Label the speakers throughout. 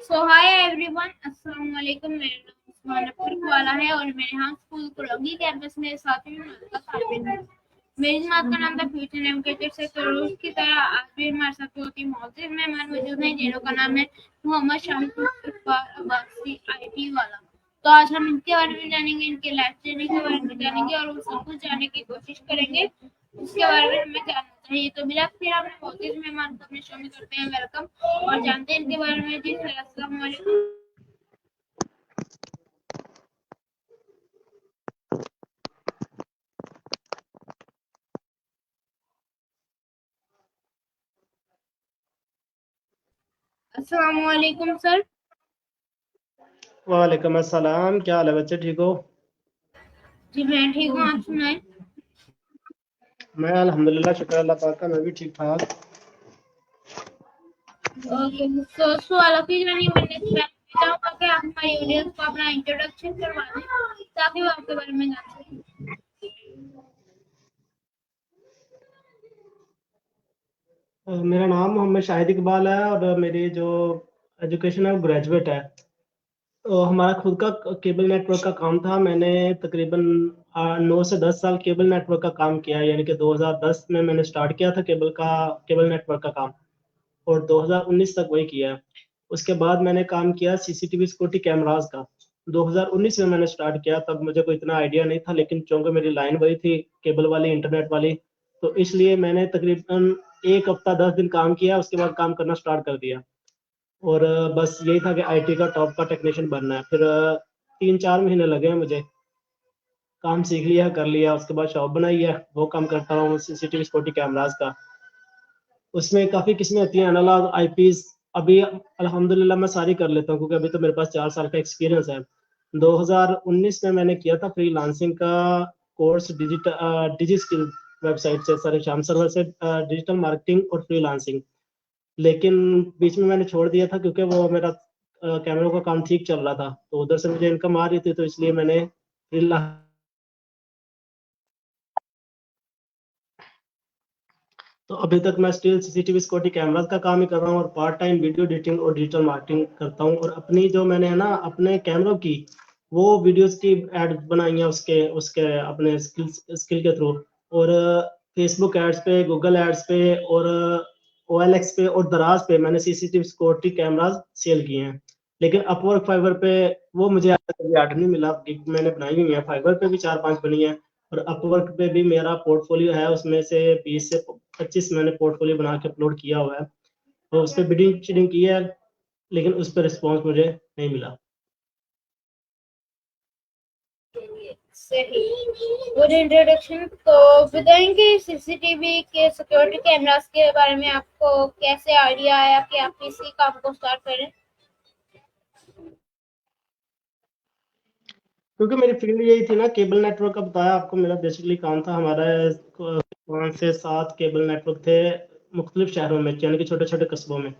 Speaker 1: सो hi everyone, अस्सलाम वालेकुम। मेरा नाम उस्मान अख्तर वाला है और मैं यहाँ स्कूल कुलंगी कैंपस में 7वीं जमात का तालिब हूँ। मेरी जमात का नाम था फ्यूचर एजुकेटेड से रोज की तरह आज भी हमारे साथ बहुत ही मौजूद मेहमान मौजूद हैं जिनका का नाम है मोहम्मद शाहिद इकबाल अब्बासी आईटी वाला। तो आज हम इनके बारे में जानेंगे, इनके लाइफ जर्नी के बारे में जानेंगे और वो सब कुछ जानने की कोशिश करेंगे उसके बारे में हमें जानना चाहिए। तो बिना फिर अपने मौजूद मेहमान को अपने शो में करते हैं वेलकम और जानते हैं इनके बारे में। जी सर, अस्सलाम वालेकुम। अस्सलाम वालेकुम सर।
Speaker 2: वालेकुम अस्सलाम। क्या हाल है बच्चे, ठीक हो?
Speaker 1: जी मैं ठीक हूँ, आप सुनाएं।
Speaker 2: मैं अल्हम्दुलिल्लाह, शुक्र अल्लाह पाक का, मैं भी ठीक ठाक।
Speaker 1: ओके, तो सवालों की जानी मैंने चाहूँगा कि आप हमारी ऑडियंस को अपना इंट्रोडक्शन करवा दें ताकि वो आपके बारे में जान सकें।
Speaker 2: मेरा नाम मोहम्मद शाहिद इकबाल है और मेरी जो एजुकेशन है वो ग्रेजुएट है। तो हमारा खुद का केबल नेटवर्क का काम था। मैंने तकरीबन 9 से 10 साल केबल नेटवर्क का काम किया है, यानी कि 2010 में मैंने स्टार्ट किया था केबल नेटवर्क का काम, और 2019 तक वही किया है। उसके बाद मैंने काम किया सीसीटीवी सिक्योरिटी कैमरास का। 2019 में मैंने स्टार्ट किया, तब मुझे कोई इतना आइडिया नहीं था, लेकिन चूंकि मेरी लाइन वही थी, केबल वाली, इंटरनेट वाली, तो इसलिए मैंने तकरीबन एक हफ्ता 10 दिन काम किया, उसके बाद काम करना स्टार्ट कर दिया। और बस यही था कि आईटी का टॉप का टेक्नीशियन बनना है। फिर 3-4 महीने लगे हैं मुझे, काम सीख लिया, कर लिया, उसके बाद शॉप बनाई है, वो काम करता हूँ सीसीटीवी सिक्योरिटी कैमरास का। उसमें काफ़ी किस्में होती हैं, एनालॉग, आईपीस। अभी अल्हम्दुलिल्लाह मैं सारी कर लेता हूँ, क्योंकि अभी तो मेरे पास 4 साल का एक्सपीरियंस है। 2019 में मैंने किया था फ्रीलांसिंग का कोर्स, डिजी स्किल वेबसाइट से, सर श्याम सर्वर से, डिजिटल मार्केटिंग और फ्रीलांसिंग। लेकिन बीच में मैंने छोड़ दिया था, क्योंकि वो मेरा कैमरों का काम ठीक चल रहा था, तो उधर से मुझे इनकम आ रही थी, तो इसलिए मैंने फ्रीलांस। तो अभी तक मैं स्टिल सीसीटीवी सिक्योरिटी कैमरास का काम ही कर रहा हूँ, और पार्ट टाइम वीडियो एडिटिंग और डिजिटल मार्केटिंग करता हूँ। और अपनी जो मैंने है ना अपने कैमरों की वो वीडियोस की एड बनाई है, उसके उसके अपने स्किल के थ्रू। और फेसबुक एड्स पे, गूगल एड्स पे, और ओएलएक्स पे और दराज पे मैंने सीसीटीवी सिक्योरिटी कैमरास सेल किए हैं। लेकिन अपवर्क, फाइवर पे वो मुझे आज तक कभी ऑर्डर नहीं मिला। गिग मैंने बनाई हुई है, फाइवर पे भी 4-5 बनी है, और अपवर्क पे भी मेरा पोर्टफोलियो है, उसमें से 20 से 25 मैंने पोर्टफोलियो बना के अपलोड किया हुआ है। तो उस पर बिडिंग शिडिंग की है, लेकिन उस पर रिस्पॉन्स मुझे नहीं मिला।
Speaker 1: सही, गुड इंट्रोडक्शन। तो बताएंगे सीसीटीवी के सिक्योरिटी कैमरास के बारे में आपको कैसे आइडिया आया कि आप इसी काम को स्टार्ट करें।
Speaker 2: क्योंकि मेरी फील्ड यही थी ना, केबल नेटवर्क का बताया आपको, मेरा बेसिकली काम था। हमारा 5 से 7 केबल नेटवर्क थे मुख्तलिफ शहरों में, यानी कि छोटे छोटे कस्बों में।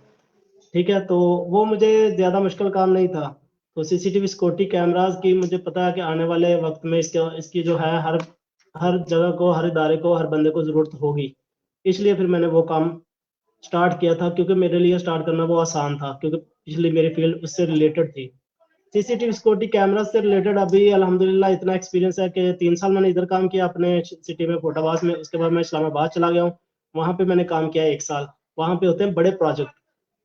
Speaker 2: ठीक है, तो वो मुझे ज़्यादा मुश्किल काम नहीं था। तो सीसीटीवी सिक्योरिटी कैमरास की मुझे पता है कि आने वाले वक्त में इसकी जो है, हर हर जगह को, हर इदारे को, हर बंदे को ज़रूरत होगी। इसलिए फिर मैंने वो काम स्टार्ट किया था, क्योंकि मेरे लिए स्टार्ट करना वो आसान था, क्योंकि पिछली मेरी फील्ड उससे रिलेटेड थी। सीसीटीवी सिक्योरिटी कैमरा से रिलेटेड अभी अल्हम्दुलिल्लाह इतना एक्सपीरियंस है कि 3 साल मैंने इधर काम किया अपने सिटी में, फोटाबाज में। उसके बाद मैं इस्लामाबाद चला गया हूँ, वहाँ पे मैंने काम किया 1 साल। वहाँ पे होते हैं बड़े प्रोजेक्ट,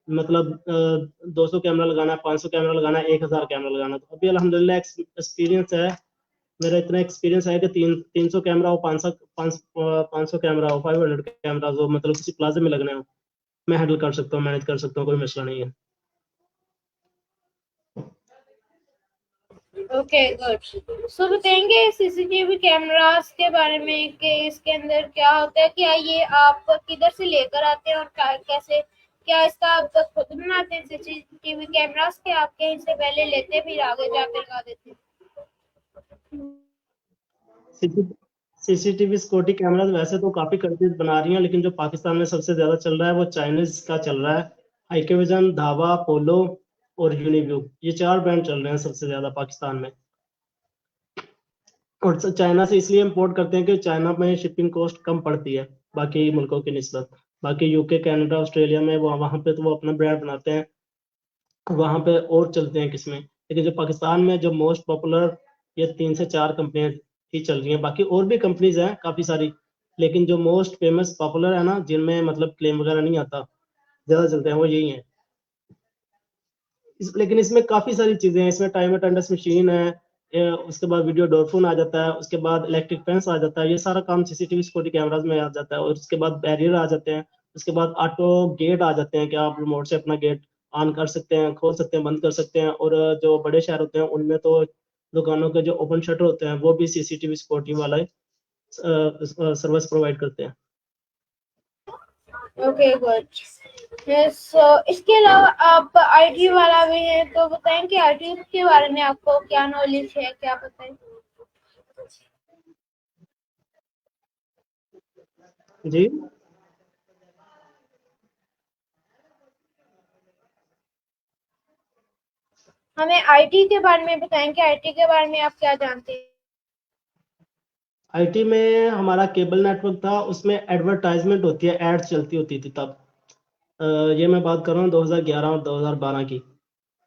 Speaker 2: मतलब 200 कैमरा लगाना है, 500 कैमरा लगाना है, 1000 कैमरा लगाना है। तो अभी अल्हम्दुलिल्लाह एक्सपीरियंस है, मेरा इतना एक्सपीरियंस है कि 300 कैमरा हो, 500 कैमरा हो, 500 कैमरा हो, मतलब किसी प्लाजा में लगने हो, मैं हैंडल कर सकता हूँ, मैनेज कर सकता हूँ, कोई मसला नहीं है।
Speaker 1: Okay, good. सो बताएंगे सीसीटीवी कैमरास के बारे में कि इसके अंदर क्या होता है, क्या ये आप किधर से लेकर आते हैं और कैसे, क्या इसका आप खुद बनाते हैं सीसीटीवी कैमरास के आप कहीं से पहले लेते फिर आगे जाकर लगा देते हैं।
Speaker 2: सीसीटीवी सिक्योरिटी कैमराज वैसे तो काफी कंट्रीज बना रही हैं, लेकिन जो पाकिस्तान में सबसे ज्यादा चल रहा है वो चाइनीज का चल रहा है। हाइकेविजन, धावा, पोलो और यूनिव्यू, ये 4 ब्रांड चल रहे हैं सबसे ज्यादा पाकिस्तान में। और चाइना से इसलिए इंपोर्ट करते हैं कि चाइना में शिपिंग कॉस्ट कम पड़ती है बाकी मुल्कों की निस्बत। बाकी यूके, कनाडा, ऑस्ट्रेलिया में वो, वहां पे तो वो अपना ब्रांड बनाते हैं, वहाँ पे और चलते हैं किस्में, लेकिन जो पाकिस्तान में जो मोस्ट पॉपुलर ये 3 से 4 कंपनियां ही चल रही हैं। बाकी और भी कंपनीज हैं काफ़ी सारी, लेकिन जो मोस्ट फेमस पॉपुलर है ना, जिनमें मतलब क्लेम वगैरह नहीं आता, ज़्यादा चलते हैं, वो यही हैं। लेकिन इसमें काफ़ी सारी चीज़ें हैं। इसमें टाइम अटेंडेंस मशीन है, उसके बाद वीडियो डोरफोन आ जाता है, उसके बाद इलेक्ट्रिक फेंस आ जाता है, ये सारा काम सीसीटीवी सिक्योरिटी कैमराज में आ जाता है। और उसके बाद बैरियर आ जाते हैं, उसके बाद ऑटो गेट आ जाते हैं कि आप रिमोट से अपना गेट ऑन कर सकते हैं, खोल सकते हैं, बंद कर सकते हैं। और जो बड़े शहर होते हैं उनमें तो दुकानों के जो ओपन शटर होते हैं वो भी सीसीटीवी सिक्योरिटी वाला सर्विस प्रोवाइड करते हैं।
Speaker 1: Okay good. सो इसके अलावा आप आईटी वाला भी हैं, तो बताएं कि आईटी के बारे में आपको क्या नॉलेज है, क्या पता है?
Speaker 2: जी,
Speaker 1: हमें आईटी के बारे में बताएं कि आईटी के बारे में आप क्या जानते हैं?
Speaker 2: आईटी में हमारा केबल नेटवर्क था, उसमें एडवर्टाइजमेंट होती है, एड्स चलती होती थी तब। ये मैं बात कर रहा हूँ 2011 और 2012 की।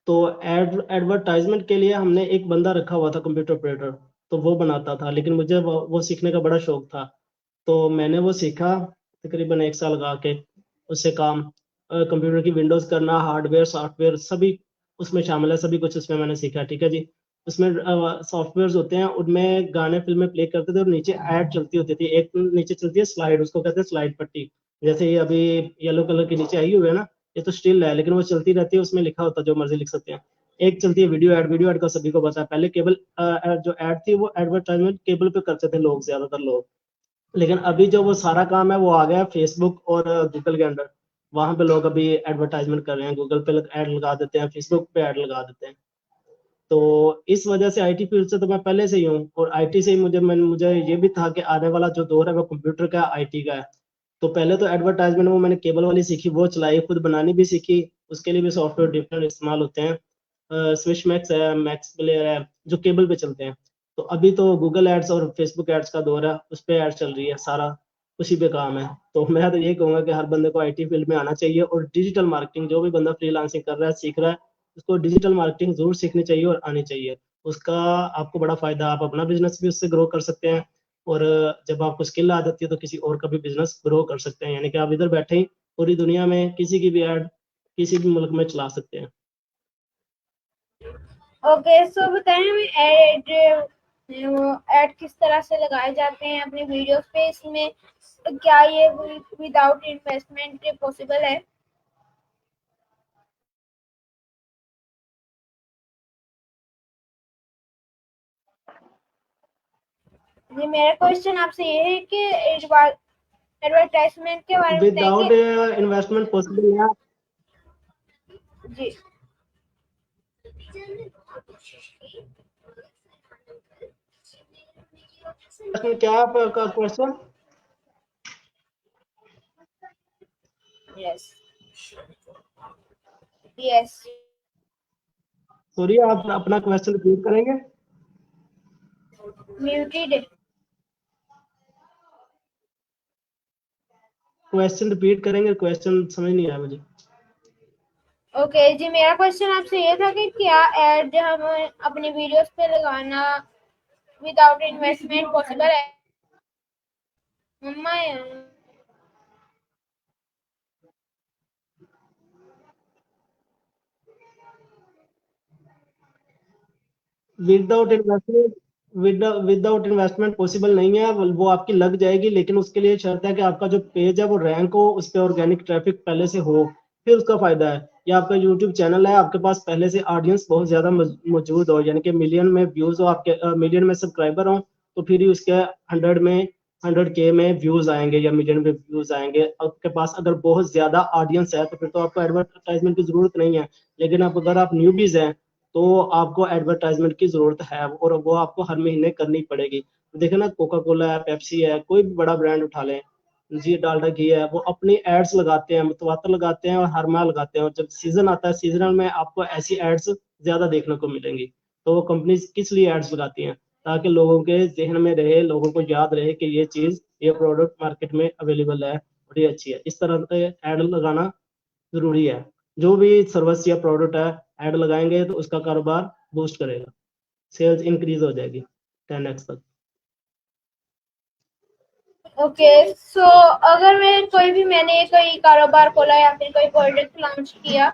Speaker 2: तो एडवर्टाइजमेंट के लिए हमने एक बंदा रखा हुआ था, कंप्यूटर ऑपरेटर, तो वो बनाता था। लेकिन मुझे वो सीखने का बड़ा शौक था, तो मैंने वो सीखा तकरीबन 1 साल लगा के उससे काम। कंप्यूटर की विंडोज़ करना, हार्डवेयर सॉफ्टवेयर सभी उसमें शामिल है, सभी कुछ उसमें मैंने सीखा। ठीक है जी। उसमें सॉफ्टवेयर्स होते हैं, उनमें गाने फिल्में प्ले करते थे और नीचे ऐड चलती होती थी। एक नीचे चलती है स्लाइड, उसको कहते हैं स्लाइड पट्टी। जैसे ये अभी येलो कलर के नीचे आई हुई है ना, ये तो स्टिल है लेकिन वो चलती रहती है, उसमें लिखा होता है जो मर्जी लिख सकते हैं। एक चलती है वीडियो ऐड, वीडियो ऐड का सभी को पता है। पहले केबल जो ऐड थी वो एडवर्टाइजमेंट केबल पे करते थे लोग, ज्यादातर लोग। लेकिन अभी जो वो सारा काम है वो आ गया फेसबुक और गूगल के अंडर। वहां पे लोग अभी एडवर्टाइजमेंट कर रहे हैं, गूगल पे ऐड लगा देते हैं, फेसबुक पे ऐड लगा देते हैं। तो इस वजह से आईटी फील्ड से तो मैं पहले से ही हूँ, और आईटी से ही मुझे ये भी था कि आने वाला जो दौर है वो कंप्यूटर का, आईटी का है। तो पहले तो एडवर्टाइजमेंट वो मैंने केबल वाली सीखी, वो चलाई, खुद बनानी भी सीखी। उसके लिए भी सॉफ्टवेयर डिफरेंट इस्तेमाल होते हैं। स्विच मैक्स है, मैक्स प्लेयर है, जो केबल पे चलते हैं। तो अभी तो गूगल एड्स और फेसबुक एड्स का दौर है, उस पर एड्स चल रही है, सारा उसी पे काम है। तो मैं तो यही कहूंगा कि हर बंदे को आईटी फील्ड में आना चाहिए, और डिजिटल मार्केटिंग जो भी बंदा फ्रीलांसिंग कर रहा है, सीख रहा है, उसको डिजिटल मार्केटिंग जरूर सीखनी चाहिए और आनी चाहिए। उसका आपको बड़ा फायदा, आप अपना बिजनेस भी उससे ग्रो कर सकते हैं। और जब आपको स्किल आ जाती है तो किसी और का भी बिजनेस ग्रो कर सकते हैं, यानी कि आप इधर बैठे ही पूरी दुनिया में किसी की भी ऐड किसी भी मुल्क में चला सकते हैं।
Speaker 1: ओके, सो बताएं हमें ऐड किस तरह से लगाए जाते हैं अपनी वीडियोस पे, इसमें क्या ये विदाउट इन्वेस्टमेंट पॉसिबल है? जी, मेरा क्वेश्चन आपसे ये है कि एडवर्टाइजमेंट के बारे में
Speaker 2: विदाउट
Speaker 1: बताएंगे।
Speaker 2: इन्वेस्टमेंट पॉसिबल है।
Speaker 1: जी,
Speaker 2: क्या आपका क्वेश्चन?
Speaker 1: Yes yes.
Speaker 2: सॉरी, आप अपना क्वेश्चन रिपीट करेंगे?
Speaker 1: म्यूटेड।
Speaker 2: क्वेश्चन रिपीट करेंगे, क्वेश्चन समझ नहीं आया मुझे।
Speaker 1: ओके जी, मेरा क्वेश्चन आपसे ये था कि क्या एड हम अपनी वीडियोस पे लगाना विदाउट इन्वेस्टमेंट पॉसिबल है? मम्मा
Speaker 2: without investment without investment possible नहीं है। वो आपकी लग जाएगी, लेकिन उसके लिए शर्त है कि आपका जो पेज है वो रैंक हो, उस पर ऑर्गेनिक ट्रैफिक पहले से हो, फिर उसका फायदा है। या आपका यूट्यूब चैनल है, आपके पास पहले से ऑडियंस बहुत ज्यादा मौजूद हो, यानी कि मिलियन में व्यूज हो, आपके मिलियन में सब्सक्राइबर हो, तो फिर ही उसके 100 में व्यूज आएंगे या मिलियन में व्यूज आएंगे। आपके पास अगर बहुत ज्यादा ऑडियंस है तो फिर तो आपको एडवर्टाइजमेंट की जरूरत नहीं है। लेकिन आप अगर आप न्यूबीज हैं तो आपको एडवर्टाइजमेंट की जरूरत है, और वो आपको हर महीने करनी पड़ेगी। देखे ना, कोका कोला है, पेप्सी है, कोई भी बड़ा ब्रांड उठा लें, जी डाल्डा घी है, वो अपनी एड्स लगाते हैं, मुतवातर लगाते हैं और हर माह लगाते हैं। और जब सीजन आता है, सीजनल में आपको ऐसी एड्स ज्यादा देखने को मिलेंगी। तो वो कंपनी किस लिए एड्स लगाती हैं? ताकि लोगों के जहन में रहे, लोगों को याद रहे कि ये चीज, ये प्रोडक्ट मार्केट में अवेलेबल है और ये अच्छी है। इस तरह से एड लगाना जरूरी है। जो भी सर्विस या प्रोडक्ट है, ऐड लगाएंगे तो उसका कारोबार बूस्ट करेगा, सेल्स इंक्रीज हो जाएगी 10x तक।
Speaker 1: ओके, सो अगर मैंने कोई कारोबार खोला या फिर कोई प्रोडक्ट लॉन्च किया,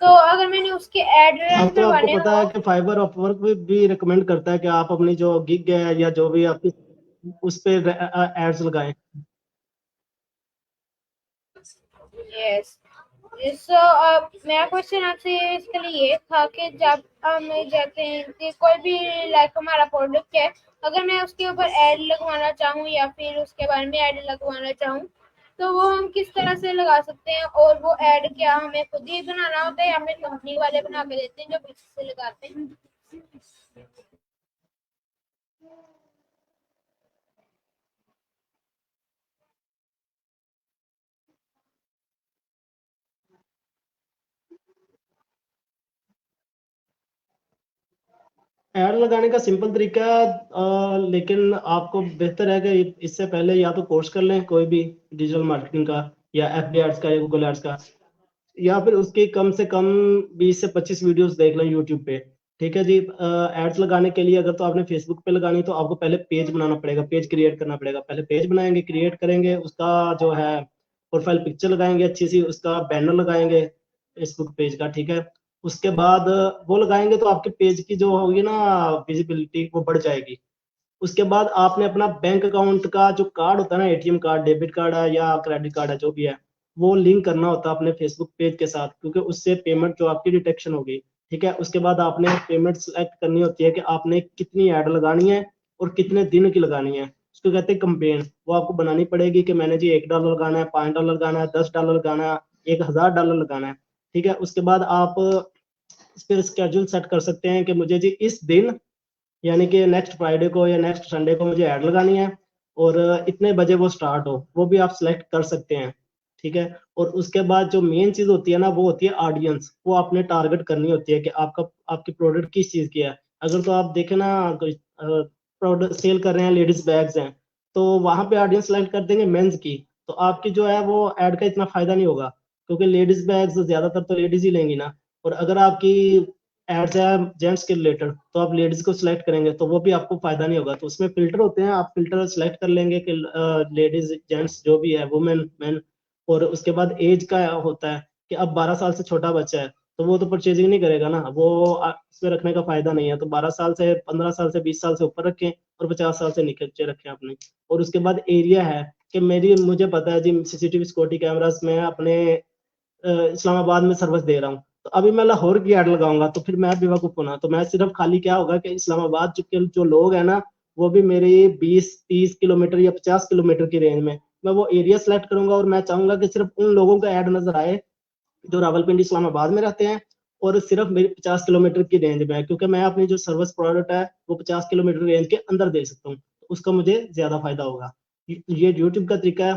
Speaker 1: तो अगर मैंने उसके ऐड रन
Speaker 2: अब तो आपको
Speaker 1: करवाने
Speaker 2: पता
Speaker 1: हो।
Speaker 2: है कि फाइबर अपवर्क भी रिकमेंड करता है कि आप अपनी जो गिग है या जो भी आपकी उस पे एड्स लगाएं।
Speaker 1: यस, सो मेरा क्वेश्चन आपसे इसके लिए ये था कि जब हम जाते हैं कि कोई भी लाइक हमारा प्रोडक्ट है, अगर मैं उसके ऊपर ऐड लगवाना चाहूँ या फिर उसके बारे में ऐड लगवाना चाहूँ, तो वो हम किस तरह से लगा सकते हैं? और वो ऐड क्या हमें खुद ही बनाना होता है या फिर कंपनी वाले बना के देते हैं जो पीछे से लगाते हैं?
Speaker 2: ऐड लगाने का सिंपल तरीका है, लेकिन आपको बेहतर है कि इससे पहले या तो कोर्स कर लें कोई भी डिजिटल मार्केटिंग का या एफबी एड्स का या गूगल एड्स का, या फिर उसके कम से कम 20 से 25 वीडियोस देख लें यूट्यूब पे। ठीक है जी। एड्स लगाने के लिए अगर तो आपने फेसबुक पे लगानी तो आपको पहले पेज बनाना पड़ेगा, पेज क्रिएट करना पड़ेगा। पहले पेज बनाएंगे, क्रिएट करेंगे, उसका जो है प्रोफाइल पिक्चर लगाएंगे अच्छी सी, उसका बैनर लगाएंगे फेसबुक पेज का। ठीक है। उसके बाद वो लगाएंगे तो आपके पेज की जो होगी ना विजिबिलिटी वो बढ़ जाएगी। उसके बाद आपने अपना बैंक अकाउंट का जो कार्ड होता है ना, एटीएम कार्ड, डेबिट कार्ड है या क्रेडिट कार्ड है जो भी है, वो लिंक करना होता है अपने फेसबुक पेज के साथ, क्योंकि उससे पेमेंट जो आपकी डिटेक्शन होगी। ठीक है। उसके बाद आपने पेमेंट सेलेक्ट करनी होती है कि आपने कितनी ऐड लगानी है और कितने दिन की लगानी है। उसको कहते हैं कंपेन। वो आपको बनानी पड़ेगी कि मैंने जी $1 लगाना है, $5 लगाना है, $10 लगाना है, $1000 लगाना है। ठीक है। उसके बाद आप इस पर स्केड्यूल सेट कर सकते हैं कि मुझे जी इस दिन, यानी कि नेक्स्ट फ्राइडे को या नेक्स्ट संडे को मुझे ऐड लगानी है और इतने बजे वो स्टार्ट हो, वो भी आप सिलेक्ट कर सकते हैं। ठीक है। और उसके बाद जो मेन चीज होती है ना वो होती है ऑडियंस। वो आपने टारगेट करनी होती है कि आपकी प्रोडक्ट किस चीज की है। अगर तो आप देखें ना कोई प्रोडक्ट सेल कर रहे हैं, लेडीज बैग्स हैं, तो वहां पे ऑडियंस सेलेक्ट कर देंगे मेंस की, तो आपकी जो है वो ऐड का इतना फायदा नहीं होगा, क्योंकि लेडीज बैग्स ज्यादातर तो लेडीज ही लेंगी ना। और अगर आपकी एड्स है जेंट्स के रिलेटेड तो आप लेडीज को सिलेक्ट करेंगे तो वो भी आपको फायदा नहीं होगा। तो उसमें फिल्टर होते हैं, आप फिल्टर सिलेक्ट कर लेंगे कि लेडीज जेंट्स जो भी है, वुमेन मैन। और उसके बाद एज का होता है कि अब 12 साल से छोटा बच्चा है तो वो तो परचेजिंग नहीं करेगा ना, वो उसमें रखने का फायदा नहीं है। तो 12 साल से, 15 साल से, 20 साल से ऊपर रखें और 50 साल से नीचे रखें अपने। और उसके बाद एरिया है कि मुझे पता है जी सीसीटीवी सिक्योरिटी कैमरास में अपने इस्लामाबाद में सर्विस दे रहा हूँ, तो अभी मैं लाहौर की ऐड लगाऊंगा तो फिर मैं बेवकूफ होना। तो मैं सिर्फ खाली क्या होगा कि इस्लामाबाद के जो लोग हैं ना, वो भी मेरे 20-30 किलोमीटर या 50 किलोमीटर की रेंज में, मैं वो एरिया सेलेक्ट करूंगा और मैं चाहूंगा कि सिर्फ उन लोगों का ऐड नजर आए जो रावलपिंडी इस्लामाबाद में रहते हैं और सिर्फ मेरी 50 किलोमीटर की रेंज में है, क्योंकि मैं अपनी जो सर्विस प्रोडक्ट है वो 50 किलोमीटर रेंज के अंदर दे सकता हूँ, तो उसका मुझे ज्यादा फायदा होगा। ये यूट्यूब का तरीका है,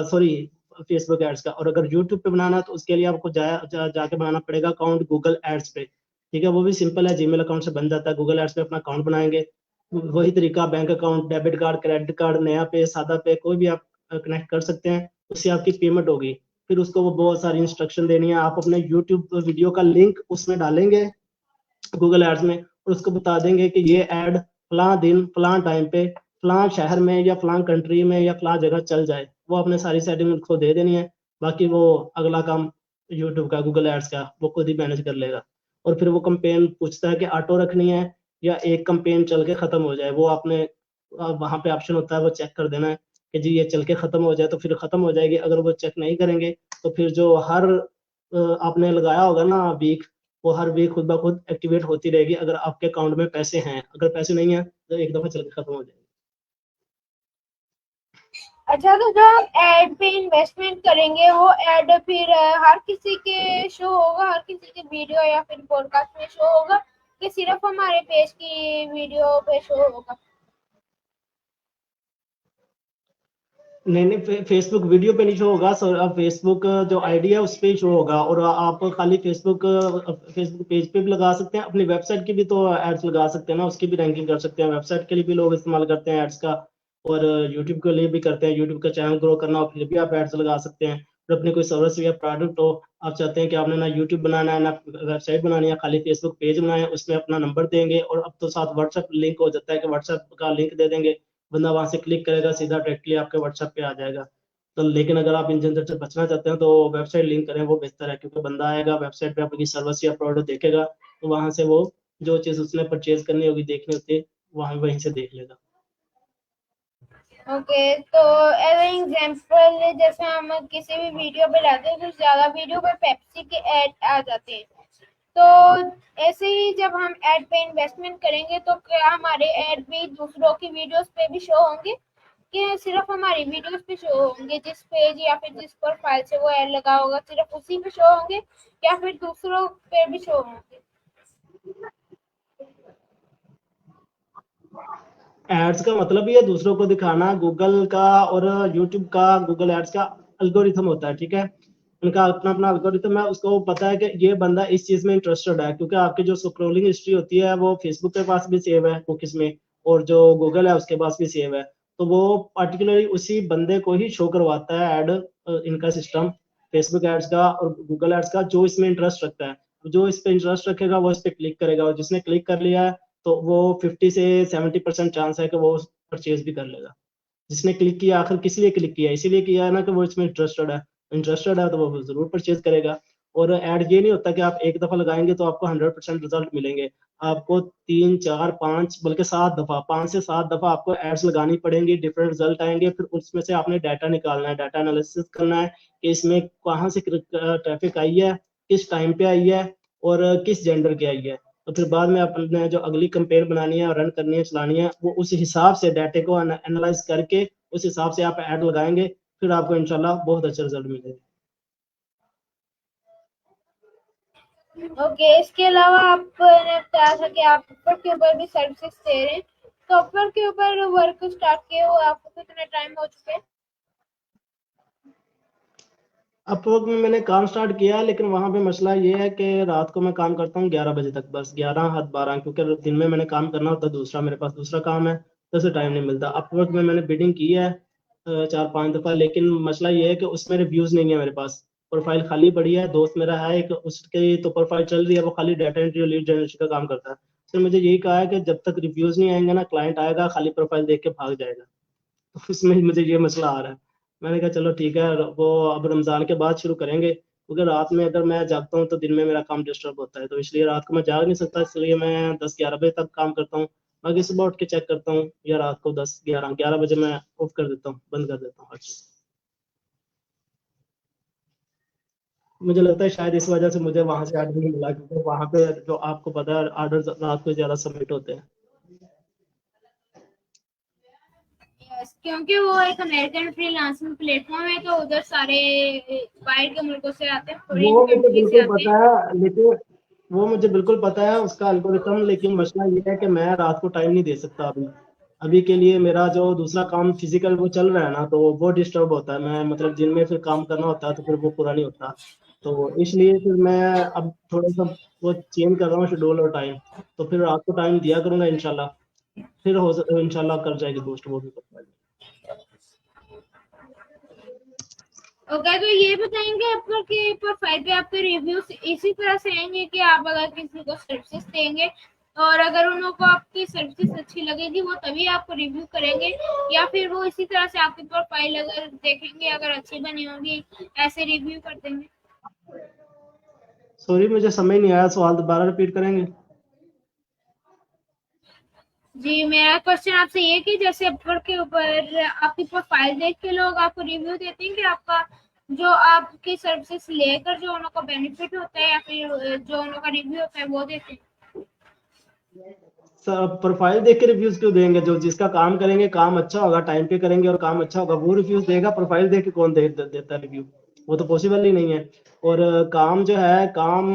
Speaker 2: सॉरी फेसबुक एड्स का। और अगर यूट्यूब पे बनाना है तो उसके लिए आपको जाके बनाना पड़ेगा अकाउंट गूगल एड्स पे। ठीक है। वो भी सिंपल है, जीमेल अकाउंट से बन जाता है। गूगल एड्स पे अपना अकाउंट बनाएंगे, वही तरीका, bank account, debit card, credit card, नया पे, सादा पे, कोई भी आप कनेक्ट कर सकते हैं, उससे आपकी पेमेंट होगी। फिर उसको वो बहुत सारी इंस्ट्रक्शन देनी है, आप अपने यूट्यूब वीडियो का लिंक उसमें डालेंगे गूगल एड्स में और उसको बता देंगे कि ये ऐड फलां दिन फलां टाइम पे फलां शहर में या फलां कंट्री में या फलां जगह चल जाए। वो अपने सारी सेटिंग उसको दे देनी है, बाकी वो अगला काम यूट्यूब का, गूगल एड्स का, वो खुद ही मैनेज कर लेगा। और फिर वो कंपेन पूछता है कि ऑटो रखनी है या एक कंपेन चल के खत्म हो जाए, वो आपने वहां पे ऑप्शन होता है, वो चेक कर देना है कि जी ये चल के खत्म हो जाए तो फिर खत्म हो जाएगी। अगर वो चेक नहीं करेंगे तो फिर जो हर आपने लगाया होगा ना वीक, वो हर वीक खुद ब खुद एक्टिवेट होती रहेगी अगर आपके अकाउंट में पैसे हैं। अगर पैसे नहीं है तो एक दफा चल के खत्म हो जाएगी।
Speaker 1: अच्छा, तो जो हम एड पे इन्वेस्टमेंट करेंगे वो एड फिर हर किसी के शो होगा, हर किसी के वीडियो या फिर पॉडकास्ट में शो होगा, कि सिर्फ हमारे पेज की वीडियो पे शो होगा?
Speaker 2: नहीं नहीं, फेसबुक वीडियो पे नहीं शो होगा सर, अब फेसबुक जो आईडी है उस पे ही शो होगा। और आप खाली फेसबुक पेज पे भी लगा सकते हैं, अपनी वेबसाइट की भी तो एड्स लगा सकते हैं ना, उसकी भी रैंकिंग कर सकते हैं। वेबसाइट के लिए भी लोग इस्तेमाल करते हैं एड्स का, और यूट्यूब के लिए भी करते हैं। यूट्यूब का चैनल ग्रो करना हो फिर भी आप एड्स लगा सकते हैं। और अपनी कोई सर्विस या प्रोडक्ट हो आप चाहते हैं कि आपने ना यूट्यूब बनाना है ना वेबसाइट बनानी है, खाली फेसबुक पेज बनाए, उसमें अपना नंबर देंगे और अब तो साथ व्हाट्सएप लिंक हो जाता है कि व्हाट्सएप का लिंक दे देंगे, बंदा वहां से क्लिक करेगा सीधा डायरेक्टली आपके व्हाट्सएप पे आ जाएगा। तो लेकिन अगर आप इन झंझट से बचना चाहते हैं तो वेबसाइट लिंक करें, वो बेहतर है, क्योंकि बंदा आएगा वेबसाइट पे आपकी सर्विस या प्रोडक्ट देखेगा तो वहां से वो जो चीज़ उसने परचेज करनी होगी देखनी होती है वहां वहीं से देख लेगा।
Speaker 1: ओके, तो एज एग्जाम्पल जैसे हम किसी भी वीडियो पे डालते हैं तो ज्यादा वीडियो पे पेप्सी के ऐड आ जाते हैं, तो ऐसे ही जब हम ऐड पे इन्वेस्टमेंट करेंगे तो क्या हमारे ऐड भी दूसरों की वीडियोस पे भी शो होंगे, कि सिर्फ हमारी वीडियोस पे शो होंगे, जिस पेज या फिर जिस प्रोफाइल से वो ऐड लगा होगा सिर्फ उसी पे शो होंगे, या फिर दूसरों पे भी शो होंगे?
Speaker 2: एड्स का मतलब ही है दूसरों को दिखाना। गूगल का और यूट्यूब का, गूगल एड्स का अल्गोरिथम होता है, ठीक है, उनका अपना अपना अल्गोरिथम है, उसको पता है कि ये बंदा इस चीज में इंटरेस्टेड है, क्योंकि आपकी जो स्क्रॉलिंग हिस्ट्री होती है वो फेसबुक के पास भी सेव है कुकीज में, और जो गूगल है उसके पास भी सेव है, तो वो पर्टिकुलरली उसी बंदे को ही शो करवाता है ऐड, इनका सिस्टम फेसबुक एड्स का और गूगल एड्स का, जो इसमें इंटरेस्ट रखता है। जो इस पे इंटरेस्ट रखेगा वो इस पे क्लिक करेगा, और जिसने क्लिक कर लिया है तो वो 50 से 70% चांस है कि वो परचेज भी कर लेगा। जिसने क्लिक किया, आखिर किस लिए क्लिक किया, इसीलिए किया है ना कि वो इसमें इंटरेस्टेड है तो वो जरूर परचेज करेगा। और ऐड ये नहीं होता कि आप एक दफा लगाएंगे तो आपको 100% रिजल्ट मिलेंगे, आपको 3 4 5 बल्कि 7 दफा, 5 से 7 दफा आपको एड्स लगानी पड़ेंगी, डिफरेंट रिजल्ट आएंगे, फिर उसमें से आपने डाटा निकालना है, डाटा एनालिसिस करना है कि इसमें कहाँ से ट्रैफिक आई है, किस टाइम पे आई है और किस जेंडर की आई है। तो फिर बाद में अपने जो अगली कंपेयर बनानी है और रन करनी है चलानी है, वो उस हिसाब से डाटे को एनालाइज करके उस हिसाब से आप ऐड लगाएंगे, फिर आपको इंशाल्लाह बहुत अच्छे रिजल्ट मिलेंगे।
Speaker 1: ओके, इसके अलावा आपने बताया था कि आप अपवर्क के ऊपर भी सर्विसेज दे रहे हैं, तो अपवर्क के ऊपर वर्क स्टार्ट किए हुए आपको कितना टाइम हो चुका है?
Speaker 2: अपवर्क में मैंने काम स्टार्ट किया, लेकिन वहां पे मसला ये है कि रात को मैं काम करता हूँ 11 बजे तक, बस 11 हद 12, क्योंकि दिन में मैंने काम करना होता है दूसरा, मेरे पास दूसरा काम है तो उसे टाइम नहीं मिलता। अपवर्क में मैंने बिडिंग की है 4 5 दफा, लेकिन मसला ये है कि उसमें रिव्यूज नहीं है मेरे पास, प्रोफाइल खाली पड़ी है। दोस्त मेरा है एक, उसकी तो प्रोफाइल चल रही है, वो खाली डाटा एंट्री और लीड जनरेशन का काम करता है। उसने मुझे यही कहा है कि जब तक रिव्यूज नहीं आएंगे ना, क्लाइंट आएगा खाली प्रोफाइल देख के भाग जाएगा। तो उसमें मुझे ये मसला आ रहा है। मैंने कहा चलो ठीक है, वो अब रमजान के बाद शुरू करेंगे, क्योंकि रात में अगर मैं जागता हूँ तो दिन में मेरा काम डिस्टर्ब होता है, तो इसलिए रात को मैं जाग नहीं सकता, इसलिए मैं 10 11 बजे तक काम करता हूँ। बाकी सुबह उठ के चेक करता हूँ, या रात को 10 11 11 बजे मैं ऑफ कर देता हूँ, बंद कर देता हूँ हर चीज। मुझे लगता है शायद इस वजह से मुझे वहां से ऑर्डर नहीं मिला, क्योंकि वहां पे जो आपको पता है ऑर्डर रात को ज्यादा सबमिट होते हैं।
Speaker 1: यस, क्योंकि वो एक अमेरिकन फ्रीलांसिंग प्लेटफॉर्म है, तो उधर सारे बाहर के मुल्कों से आते हैं,
Speaker 2: वो
Speaker 1: फॉरेन
Speaker 2: मुझे
Speaker 1: कंट्री से
Speaker 2: बिल्कुल
Speaker 1: आते हैं।
Speaker 2: पता है, लेकिन वो मुझे बिल्कुल पता है उसका एल्गोरिथम, लेकिन मसला ये है कि मैं रात को टाइम नहीं दे सकता अभी। अभी के लिए मेरा जो दूसरा काम फिजिकल वो चल रहा है ना, तो वो डिस्टर्ब होता है, मैं मतलब दिन में फिर काम करना होता है तो फिर वो पूरा नहीं होता। तो इसलिए फिर मैं अब थोड़ा सा वो चेंज कर रहा हूँ शेड्यूल और टाइम, तो फिर रात को टाइम दिया करूंगा इंशाल्लाह, फिर हो इंशाल्लाह कर जाएगी दोस्त वो भी कर पाएगी।
Speaker 1: ओके, तो ये बताएंगे आपको कि प्रोफाइल पे आपके रिव्यूज इसी तरह से आएंगे कि आप अगर किसी को सर्विसेज देंगे और अगर उनको आपकी सर्विसेज अच्छी लगेगी वो तभी आपको रिव्यू करेंगे, या फिर वो इसी तरह से आपकी प्रोफाइल अगर देखेंगे अगर अच्छी बनी होगी ऐसे रिव्यू कर देंगे?
Speaker 2: सॉरी मुझे समझ नहीं आया, सवाल दोबारा रिपीट करेंगे।
Speaker 1: जी, मेरा क्वेश्चन आपसे ये कि जैसे अपवर्क के ऊपर आपकी प्रोफाइल देख के लोग आपको रिव्यू देते हैं कि आपका जो आपकी सर्विसेज लेकर जो उनको बेनिफिट होता है या फिर जो उनका रिव्यू होता है वो देते हैं?
Speaker 2: प्रोफाइल देख के रिव्यूज क्यों देंगे? जो जिसका काम करेंगे, काम अच्छा होगा, टाइम पे करेंगे और काम अच्छा होगा, वो रिव्यूज देगा। प्रोफाइल देख के कौन देता है रिव्यू? वो तो पॉसिबल ही नहीं है। और काम जो है, काम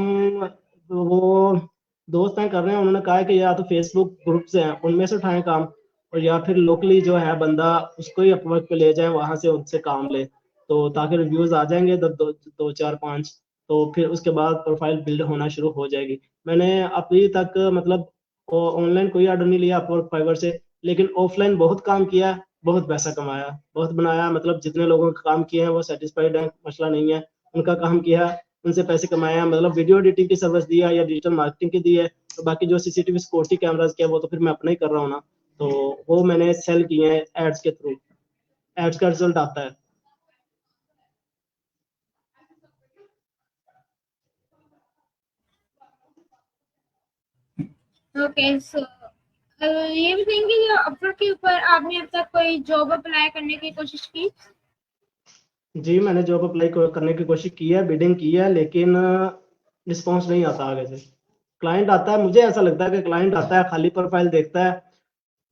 Speaker 2: वो दोस्त हैं कर रहे हैं, उन्होंने कहा है कि या तो फेसबुक ग्रुप से हैं उनमें से उठाएं काम, और या फिर लोकली जो है बंदा उसको ही अपवर्क पे ले जाए, वहां से उनसे काम ले, तो ताकि रिव्यूज आ जाएंगे दो 4 5, तो फिर उसके बाद प्रोफाइल बिल्ड होना शुरू हो जाएगी। मैंने अभी तक मतलब ऑनलाइन कोई ऑर्डर नहीं लिया अपवर्क फाइवर से, लेकिन ऑफलाइन बहुत काम किया, बहुत पैसा कमाया, बहुत बनाया, मतलब जितने लोगों का काम किए हैं वो सेटिस्फाइड है, मसला नहीं है, उनका काम किया, उनसे पैसे कमाए हैं, मतलब वीडियो एडिटिंग की सर्विस दी है या डिजिटल मार्केटिंग की दी है। तो बाकी जो सीसीटीवी सिक्योरिटी कैमराज किया वो तो फिर मैं अपना ही कर रहा हूँ ना, तो वो मैंने सेल किए हैं एड्स के थ्रू, एड्स का रिजल्ट आता है।
Speaker 1: ओके सो ये बताएंगे कि अपवर्क के ऊपर आपने अब तक कोई जॉब अप्लाई करने की कोशिश की?
Speaker 2: जी मैंने जॉब अप्लाई करने की कोशिश की है, बिडिंग की है, लेकिन रिस्पॉन्स नहीं आता आगे से। क्लाइंट आता है, मुझे ऐसा लगता है कि क्लाइंट आता है, खाली प्रोफाइल देखता है,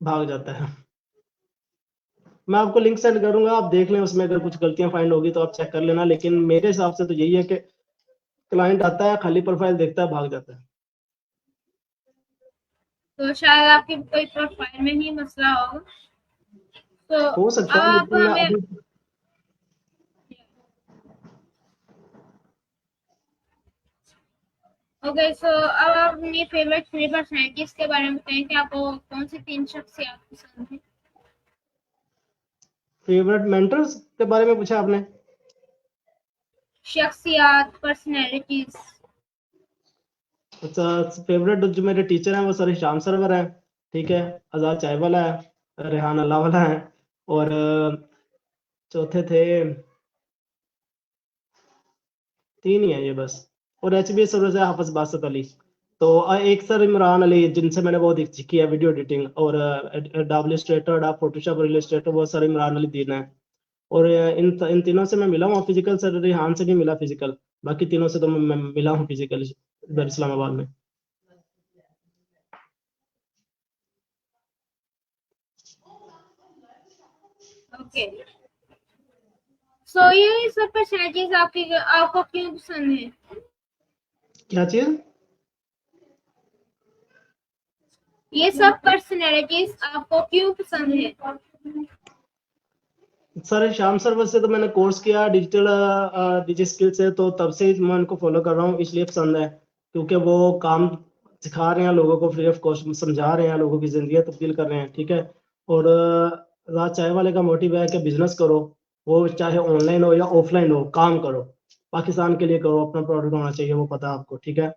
Speaker 2: भाग जाता है। मैं आपको लिंक सेंड करूंगा, आप देख लें, उसमें अगर कुछ गलतियां फाइंड होगी तो आप चेक कर लेना, लेकिन मेरे हिसाब से तो यही है कि क्लाइंट आता है, खाली प्रोफाइल देखता है, भाग जाता है।
Speaker 1: तो शायद आपकी कोई प्रोफाइल में ही मसला होगा। तो
Speaker 2: हो सकता है,
Speaker 1: आप
Speaker 2: लेकिन मैं
Speaker 1: हमें
Speaker 2: अभी
Speaker 1: ओके सो अब आप अपनी फेवरेट 3 पर्सनैलिटीज के बारे में बताएं कि आपको कौन सी 3 शख्सियत पसंद है?
Speaker 2: फेवरेट मेंटर्स के बारे में पूछा आपने?
Speaker 1: शख्सियत, पर्सनैलिटीज।
Speaker 2: अच्छा, फेवरेट जो मेरे टीचर हैं वो सर श्याम सरवर हैं, ठीक है, आजाद चाय वाला है, रेहान अल्लाह वाला है, और चौथे थे, तीन ही हैं ये बस, और एचबीएस सर्वर से हाफिज बासत अली। तो एक सर इमरान अली, जिनसे मैंने बहुत सीखी है वीडियो एडिटिंग, और डाब इलस्ट्रेटर, डाब फोटोशॉप और इलस्ट्रेटर, वो सर इमरान अली दीन है। और इन तीनों से मैं मिला हूँ फिजिकल, सर रिहान से नहीं मिला फिजिकल, बाकी तीनों से तो मैं मिला हूँ फिजिकल इधर इस्लामाबाद में।
Speaker 1: ओके सो ये सब पर्सनैलिटीज आपको क्यों पसंद है?
Speaker 2: क्या चीज?
Speaker 1: ये सब पर्सनैलिटीज आपको क्यों पसंद है?
Speaker 2: सर श्याम सरवर से तो मैंने कोर्स किया डिजिटल डिजिटल स्किल से, तो तब से ही मैं उनको फॉलो कर रहा हूँ, इसलिए पसंद है क्योंकि वो काम सिखा रहे हैं लोगों को फ्री ऑफ कॉस्ट, समझा रहे हैं, लोगों की जिंदगी तब्दील कर रहे हैं, ठीक है। और राज चाय वाले का मोटिव है कि बिजनेस करो, वो चाहे ऑनलाइन हो या ऑफलाइन हो, काम करो, पाकिस्तान के लिए करो, अपना प्रोडक्ट होना चाहिए, वो पता है आपको, ठीक है।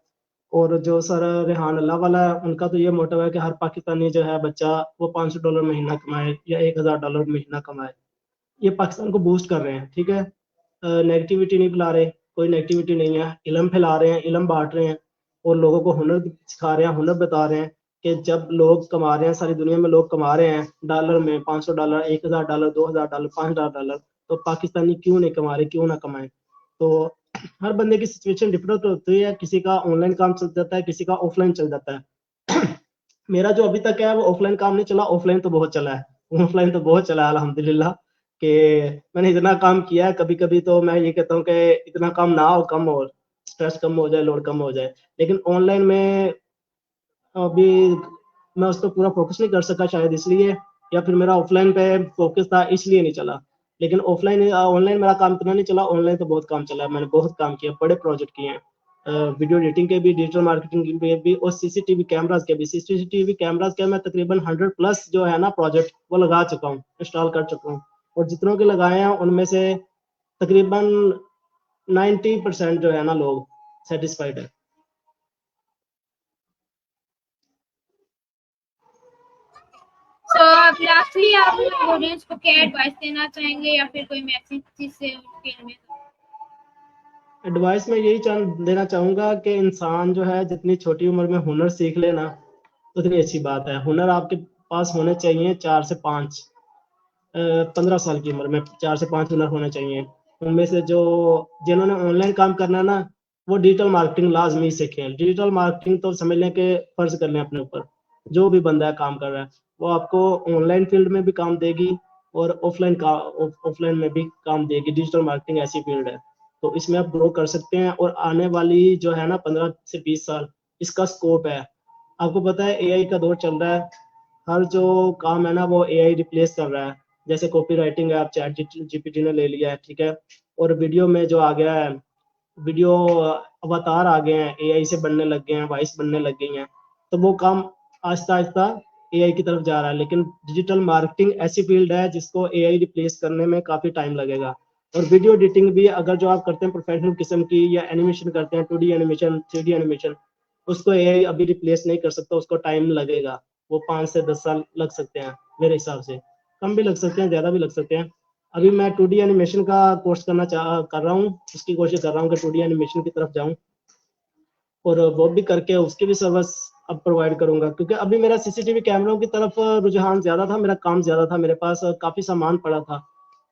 Speaker 2: और जो सर रेहान अल्लाह वाला है, उनका तो ये मोटिव है कि हर पाकिस्तानी जो है बच्चा वो $500 महीना कमाए या $1000 महीना कमाए। ये पाकिस्तान को बूस्ट कर रहे हैं, ठीक है। नेगेटिविटी नहीं फैला रहे, कोई नेगेटिविटी नहीं है, इलम फैला रहे हैं, इलम बांट रहे हैं, और लोगों को हुनर सिखा रहे हैं, हुनर बता रहे हैं कि जब लोग कमा रहे हैं, सारी दुनिया में लोग कमा रहे हैं डॉलर में, $500, $1000, $2000, $5000, तो पाकिस्तानी क्यों नहीं कमा रहे, क्यों ना कमाए। तो हर बंदे की सिचुएशन डिफरेंट होती है, किसी का ऑनलाइन काम चल जाता है, किसी का ऑफलाइन चल जाता है। मेरा जो अभी तक है वो ऑफलाइन काम नहीं चला, ऑफलाइन तो बहुत चला है, ऑफलाइन तो बहुत चला है अल्हम्दुलिल्लाह, कि मैंने इतना काम किया है। कभी कभी तो मैं ये कहता हूँ कि इतना काम ना हो, कम हो, स्ट्रेस कम हो जाए, लोड कम हो जाए, लेकिन ऑनलाइन में अभी मैं उस पर पूरा फोकस नहीं कर सका शायद इसलिए, या फिर मेरा ऑफलाइन पे फोकस था इसलिए नहीं चला। लेकिन ऑफलाइन ऑनलाइन मेरा काम इतना नहीं चला, ऑनलाइन तो बहुत काम चला है, मैंने बहुत काम किया, बड़े प्रोजेक्ट किए हैं, वीडियो एडिटिंग के भी, डिजिटल मार्केटिंग के भी, और सीसीटीवी कैमराज के भी। सीसीटीवी कैमराज के मैं तकरीबन 100+ जो है ना प्रोजेक्ट वो लगा चुका हूँ, इंस्टॉल कर चुका हूँ, और जितनों के लगाए हैं उनमें से तकरीबन 90% जो है ना लोग सेटिस्फाइड है।
Speaker 1: सो आप लास्टली आप ऑडियंस को क्या एडवाइस देना चाहेंगे या फिर कोई मैसेज जिससे उनके में
Speaker 2: एडवाइस मैं यही देना चाहूंगा कि इंसान जो है जितनी छोटी उम्र में हुनर सीख लेना उतनी अच्छी बात है। हुनर आपके पास होने चाहिए 4 से 5, 15 साल की उम्र में 4 से 5 हुनर होने चाहिए। उनमें से जो जिन्होंने ऑनलाइन काम करना है ना, वो डिजिटल मार्केटिंग लाजमी सीखें। डिजिटल मार्केटिंग तो समझ लें कि फर्ज कर लें अपने ऊपर, जो भी बंदा है काम कर रहा है वो आपको ऑनलाइन फील्ड में भी काम देगी और ऑफलाइन में भी काम देगी। डिजिटल मार्केटिंग ऐसी फील्ड है, तो इसमें आप ग्रो कर सकते हैं, और आने वाली जो है ना 15 से 20 साल इसका स्कोप है। आपको पता है एआई का दौर चल रहा है, हर जो काम है ना वो एआई रिप्लेस कर रहा है। जैसे कॉपी राइटिंग है, आप चैट जीपीटी ने ले लिया है, ठीक है। और वीडियो में जो आ गया है, वीडियो अवतार आ गए हैं, एआई से बनने लग गए हैं, वॉइस बनने लग गई हैं, तो वो काम आहिस्ता आहिस्ता एआई की तरफ जा रहा है। लेकिन डिजिटल मार्केटिंग ऐसी फील्ड है जिसको एआई रिप्लेस करने में काफी टाइम लगेगा। और वीडियो एडिटिंग भी अगर जो आप करते हैं प्रोफेशनल किस्म की या एनिमेशन करते हैं 2D एनिमेशन 3D एनिमेशन, उसको एआई अभी रिप्लेस नहीं कर सकता, उसको टाइम लगेगा। वो 5 से 10 साल लग सकते हैं मेरे हिसाब से, कम भी लग सकते हैं, ज़्यादा भी लग सकते हैं। अभी मैं 2D एनिमेशन का कोर्स कर रहा हूँ, उसकी कोशिश कर रहा हूँ कि 2D एनिमेशन की तरफ जाऊँ, और वो भी करके उसकी भी सर्विस अब प्रोवाइड करूंगा, क्योंकि अभी मेरा सीसीटीवी कैमरों की तरफ रुझान ज़्यादा था, मेरा काम ज़्यादा था, मेरे पास काफ़ी सामान पड़ा था,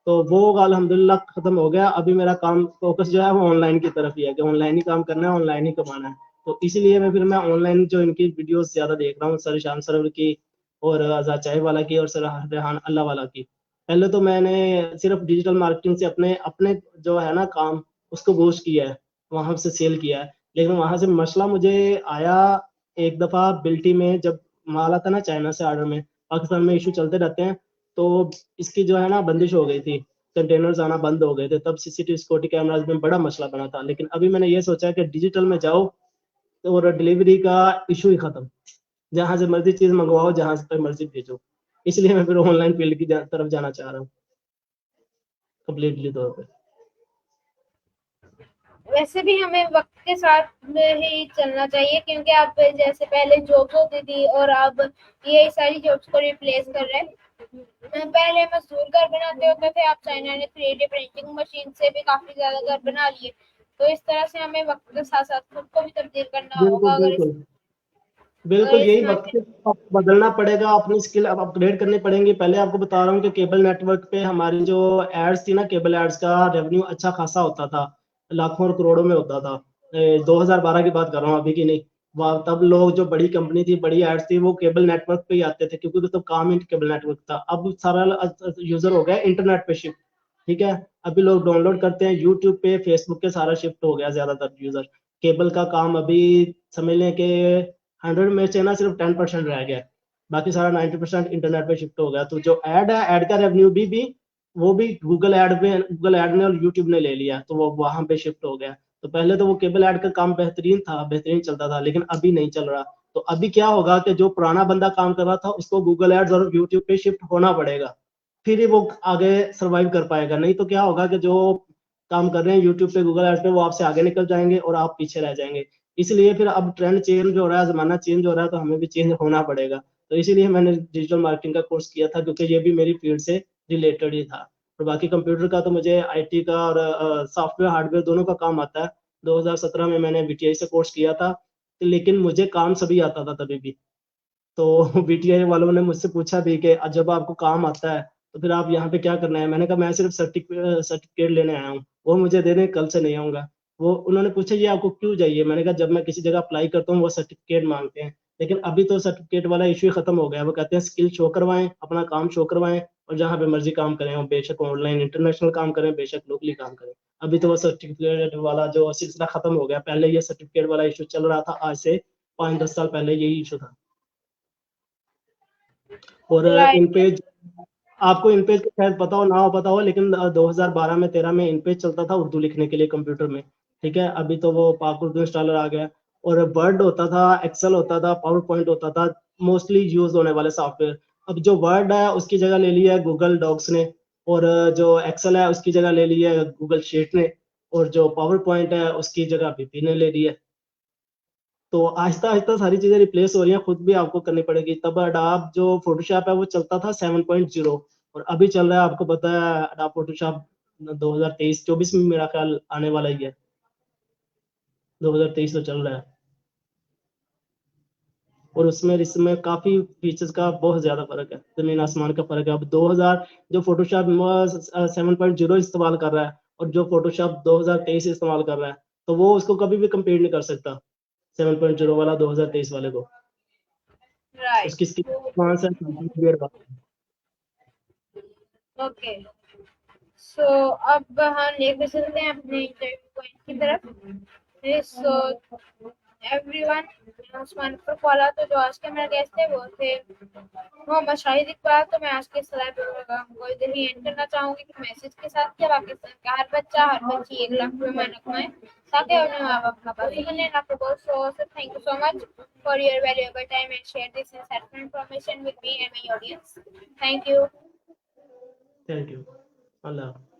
Speaker 2: तो वो अल्हम्दुलिल्लाह ख़त्म हो गया। अभी मेरा काम फोकस जो है वो ऑनलाइन की तरफ ही है कि ऑनलाइन ही काम करना है, ऑनलाइन ही कमाना है। तो इसीलिए मैं ऑनलाइन जो इनकी वीडियोस ज़्यादा देख रहा हूँ, सर शाम सरवर की और आज़ाद चाय वाला की और सर रेहान अल्लाह वाला की। पहले तो मैंने सिर्फ डिजिटल मार्केटिंग से अपने अपने जो है ना काम, उसको बूस्ट किया है, वहाँ से सेल किया है। लेकिन वहाँ से मसला मुझे आया एक दफ़ा बिल्टी में, जब माल आता ना चाइना से ऑर्डर में, पाकिस्तान में इशू चलते रहते हैं, तो इसकी जो है ना बंदिश हो गई थी, कंटेनर्स आना बंद हो गए थे, तब सीसीटीवी सिक्योरिटी कैमराज में बड़ा मसला बना था। लेकिन अभी मैंने ये सोचा कि डिजिटल में जाओ और डिलीवरी का इशू ही खत्म, जहाँ से मर्जी चीज़ मंगवाओ, जहाँ से मर्जी भेजो। इसलिए मैं फिर ऑनलाइन फील्ड की तरफ जाना चाह रहा हूँ कम्प्लीटली तौर पर।
Speaker 1: वैसे भी हमें वक्त के साथ में ही चलना चाहिए, क्योंकि आप जैसे पहले जॉब्स होती थी और अब ये सारी जॉब्स को रिप्लेस कर रहे हैं। पहले मजदूर घर बनाते होते थे, आप चाइना ने 3D प्रिंटिंग मशीन से भी काफी ज्यादा घर बना लिए। तो इस तरह से हमें वक्त के साथ साथ खुद को भी तब्दील करना
Speaker 2: बिल्कुल
Speaker 1: होगा।
Speaker 2: बिल्कुल
Speaker 1: अगर
Speaker 2: बिल्कुल,
Speaker 1: इस
Speaker 2: यही वक्त के साथ आपको बदलना पड़ेगा, अपनी स्किल अब अपग्रेड करनी पड़ेंगी। पहले आपको बता रहा हूँ कि केबल नेटवर्क पे हमारी जो एड्स थी ना, केबल एड्स का रेवेन्यू अच्छा खासा होता था, लाखों और करोड़ों में होता था। 2012 की बात कर रहा हूँ, अभी की नहीं। वह तब लोग, जो बड़ी कंपनी थी, बड़ी एड्स थी, वो केबल नेटवर्क पे ही आते थे, क्योंकि तो काम ही केबल नेटवर्क था। अब सारा यूजर हो गया इंटरनेट पे शिफ्ट, ठीक है। अभी लोग डाउनलोड करते हैं यूट्यूब पे, फेसबुक पे, सारा शिफ्ट हो गया ज्यादातर यूजर। केबल का काम अभी समझ लें कि 100 में से ना सिर्फ 10% रह गया, बाकी सारा 90% इंटरनेट पे शिफ्ट हो गया। तो जो ऐड है, ऐड का रेवेन्यू भी वो भी गूगल ऐड ने और यूट्यूब ने ले लिया, तो वो वहां पे शिफ्ट हो गया। तो पहले तो वो केबल ऐड का काम बेहतरीन था, बेहतरीन चलता था, लेकिन अभी नहीं चल रहा। तो अभी क्या होगा कि जो पुराना बंदा काम कर रहा था, उसको गूगल एड्स और यूट्यूब पे शिफ्ट होना पड़ेगा, फिर ही वो आगे सरवाइव कर पाएगा। नहीं तो क्या होगा कि जो काम कर रहे हैं यूट्यूब पे, गूगल एड्स पे, वो आपसे आगे निकल जाएंगे और आप पीछे रह जाएंगे। इसलिए फिर अब ट्रेंड चेंज हो रहा है, जमाना चेंज हो रहा है, तो हमें भी चेंज होना पड़ेगा। तो इसीलिए मैंने डिजिटल मार्केटिंग का कोर्स किया था, क्योंकि ये भी मेरी फील्ड से रिलेटेड ही था। और बाकी कंप्यूटर का तो मुझे आईटी का और सॉफ्टवेयर हार्डवेयर दोनों का काम आता है। 2017 में मैंने बीटीआई से कोर्स किया था, लेकिन मुझे काम सभी आता था तभी भी। तो बीटीआई वालों ने मुझसे पूछा भी कि जब आपको काम आता है तो फिर आप यहाँ पे क्या करना है। मैंने कहा मैं सिर्फ सर्टिफिकेट लेने आया हूँ, वो मुझे देने, कल से नहीं आऊंगा। वो उन्होंने पूछा ये आपको क्यों चाहिए। मैंने कहा जब मैं किसी जगह अप्लाई करता हूँ वो सर्टिफिकेट मांगते हैं, लेकिन अभी तो सर्टिफिकेट वाला इश्यू खत्म हो गया। वो कहते हैं स्किल शो करवाएं, अपना काम शो करवाएं, और जहाँ पे मर्जी काम करें, और बेशक ऑनलाइन इंटरनेशनल काम करें, बेशक लोकली काम करें। अभी तो वो सर्टिफिकेट वाला जो सिलसिला खत्म हो गया। पहले ये सर्टिफिकेट वाला इशू चल रहा था, आज से 5-10 साल पहले यही इशू था। और इन
Speaker 1: राइट।
Speaker 2: पेज, आपको इन पेज का शायद पता हो ना हो, पता हो, लेकिन 2012 में 13 में इन पेज चलता था उर्दू लिखने के लिए कंप्यूटर में, ठीक है। अभी तो वो पाक उर्दू इंस्टॉलर आ गया। और वर्ड होता था, एक्सेल होता था, पावर पॉइंट होता था, मोस्टली यूज होने वाले सॉफ्टवेयर। अब जो वर्ड है उसकी जगह ले लिया है गूगल डॉक्स ने, और जो एक्सेल है उसकी जगह ले लिया है गूगल शीट ने, और जो पावर पॉइंट है उसकी जगह बीपी ने ले लिया है। तो आहिस्ता आहिस्ता सारी चीजें रिप्लेस हो रही हैं, खुद भी आपको करनी पड़ेगी। तब अडाप जो फोटोशॉप है वो चलता था 7.0, और अभी चल रहा है, आपको पता है, अडाप फोटोशॉप 2023-24 में मेरा ख्याल आने वाला ही है। 2023 तो चल रहा है, और उसमें इसमें काफी फीचर्स का बहुत ज्यादा फर्क है, जमीन आसमान का फर्क है। अब 2000 जो फोटोशॉप 7.0 इस्तेमाल कर रहा है, और जो फोटोशॉप 2023 इस्तेमाल कर रहा है, तो वो उसको कभी भी कंपेयर नहीं कर सकता 7.0 वाला 2023 वाले को।
Speaker 1: राइट।
Speaker 2: उसकी स्किल वहां से क्लियर बात है।
Speaker 1: ओके। सो अब हम लेकर चलते हैं अपने इंटरव्यू पॉइंट की तरफ। So everyone, Usman follow. तो जो आज के मेरे गेस्ट थे वो थे मोहम्मद शाहिद इकबाल। तो मैं आज के इस लाइव प्रोग्राम को इधर ही एंड करना चाहूंगी कि मैसेज के साथ कि पाकिस्तान का हर बच्चा, हर बच्ची 1 लाख रुपए मेहनत कमाए ताकि अपने माँ बाप का बाकी बने। So thank you so much for your valuable time and share this insightful information with me and my audience. Thank you.
Speaker 2: Thank you. Allah.